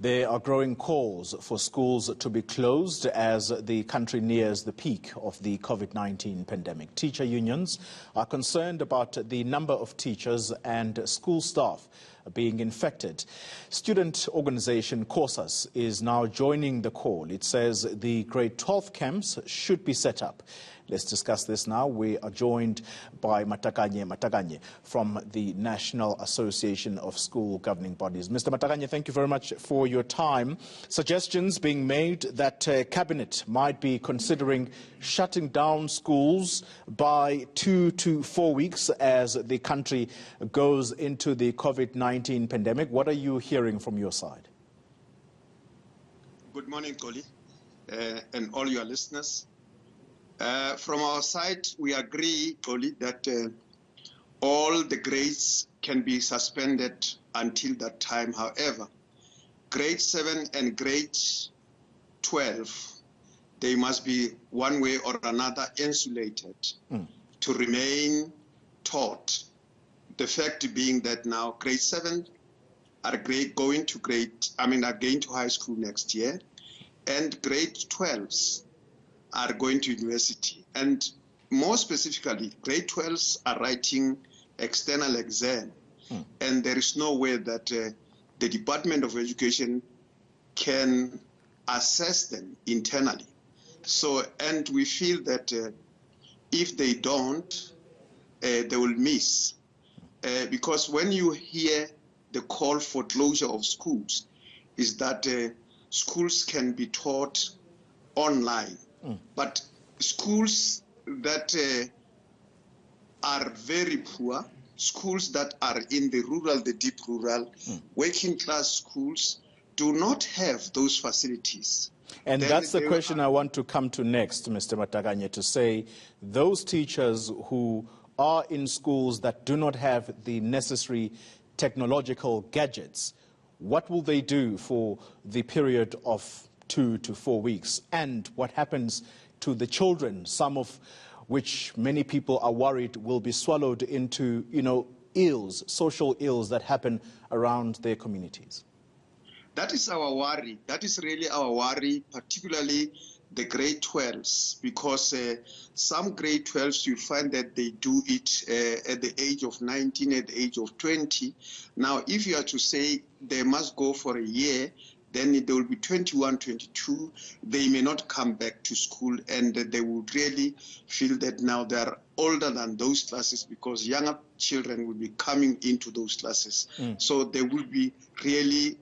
There are growing calls for schools to be closed as the country nears the peak of the COVID-19 pandemic. Teacher unions are concerned about the number of teachers and school staff being infected. Student organization Cosas is now joining the call. It says the grade 12 camps should be set up. Let's discuss this now. We are joined by Matakanye from the National Association of School Governing Bodies. Mr. Matakanye, thank you very much for your time. Suggestions being made that Cabinet might be considering shutting down schools by 2 to 4 weeks as the country goes into the COVID-19 pandemic. What are you hearing from your side? Good morning, Koli, and all your listeners. From our side, we agree, Koli, that all the grades can be suspended until that time. However, grade 7 and grade 12, they must be one way or another insulated to remain taught. The fact being that now grade 7 are going to high school next year, and grade 12s are going to university. And more specifically, grade 12s are writing external exam. And there is no way that the Department of Education can assess them internally. So, and we feel that if they don't, they will miss. Because when you hear the call for closure of schools, is that schools can be taught online. But schools that are very poor, schools that are in the rural, the deep rural, working class schools do not have those facilities. And then that's the question I want to come to next, Mr. Matakanye, to say those teachers who are in schools that do not have the necessary technological gadgets, what will they do for the period of 2 to 4 weeks, and what happens to the children, some of which many people are worried will be swallowed into, ills, social ills that happen around their communities? That is our worry. That is really our worry, particularly the grade 12s, because some grade 12s, you find that they do it at the age of 19, at the age of 20. Now, if you are to say they must go for a year, then they will be 21, 22. They may not come back to school, and they would really feel that now they are older than those classes because younger children will be coming into those classes. So they will be really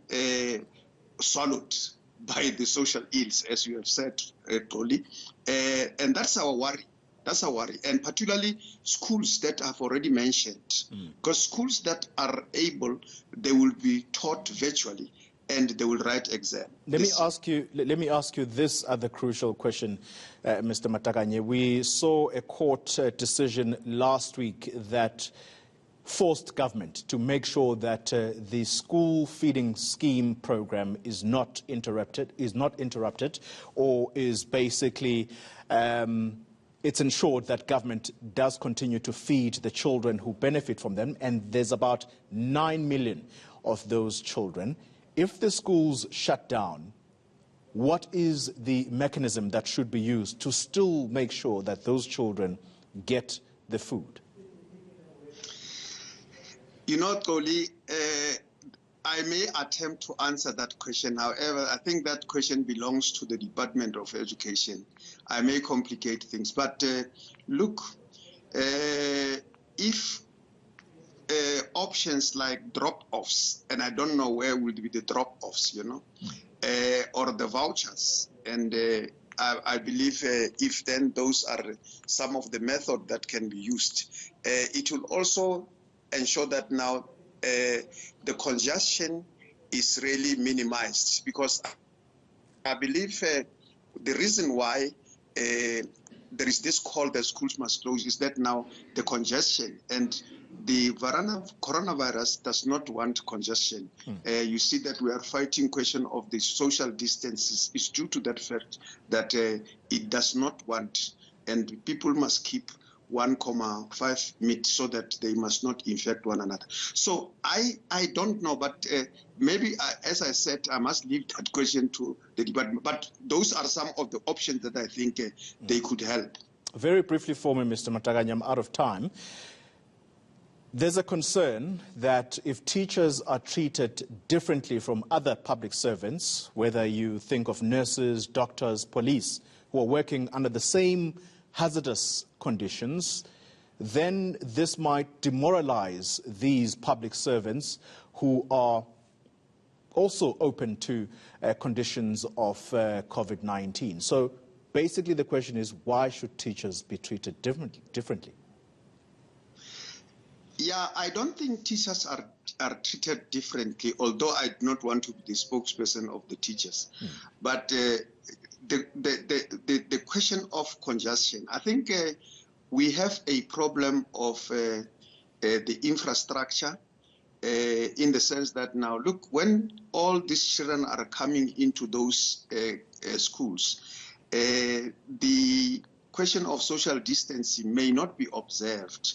swallowed by the social ills, as you have said, Toli. And that's our worry. That's our worry. And particularly schools that I've already mentioned. Because schools that are able, they will be taught virtually, and they will write exam. Let me ask you this other crucial question, Mr. Matakanye. We saw a court decision last week that forced government to make sure that the school feeding scheme program is not interrupted, or is basically it's ensured that government does continue to feed the children who benefit from them, and there's about 9 million of those children. If the schools shut down, what is the mechanism that should be used to still make sure that those children get the food? Toli, I may attempt to answer that question. However, I think that question belongs to the Department of Education. I may complicate things. But look, if options like drop-offs, and I don't know where would be the drop-offs, or the vouchers. And I believe if then those are some of the method that can be used, it will also ensure that now the congestion is really minimized. Because I believe the reason why there is this call that schools must close is that now the congestion and the coronavirus does not want congestion. You see that we are fighting question of the social distances. It's due to that fact that it does not want, and people must keep 1.5 meters so that they must not infect one another. So I don't know, but maybe, as I said, I must leave that question to the department. But those are some of the options that I think they could help. Very briefly for me, Mr. Matakanye, I'm out of time. There's a concern that if teachers are treated differently from other public servants, whether you think of nurses, doctors, police, who are working under the same hazardous conditions, then this might demoralize these public servants who are also open to conditions of COVID-19. So basically the question is, why should teachers be treated differently? Yeah, I don't think teachers are treated differently, although I do not want to be the spokesperson of the teachers. But the question of congestion, I think we have a problem of the infrastructure in the sense that now, look, when all these children are coming into those schools, the question of social distancing may not be observed.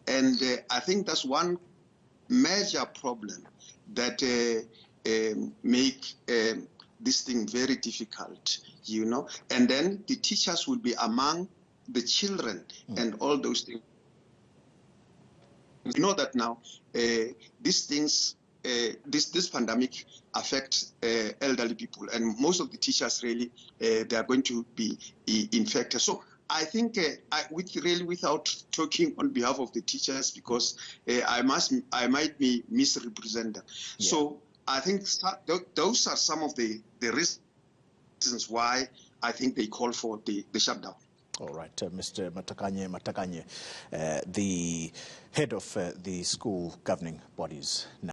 And I think that's one major problem that make this thing very difficult, you know. And then the teachers will be among the children and all those things. We know that now these things, this pandemic affects elderly people, and most of the teachers really they are going to be infected. So I think without talking on behalf of the teachers, because I might be misrepresented. Yeah. So I think those are some of the reasons why I think they call for the shutdown. All right, Mr. Matakanye, the head of the school governing bodies now.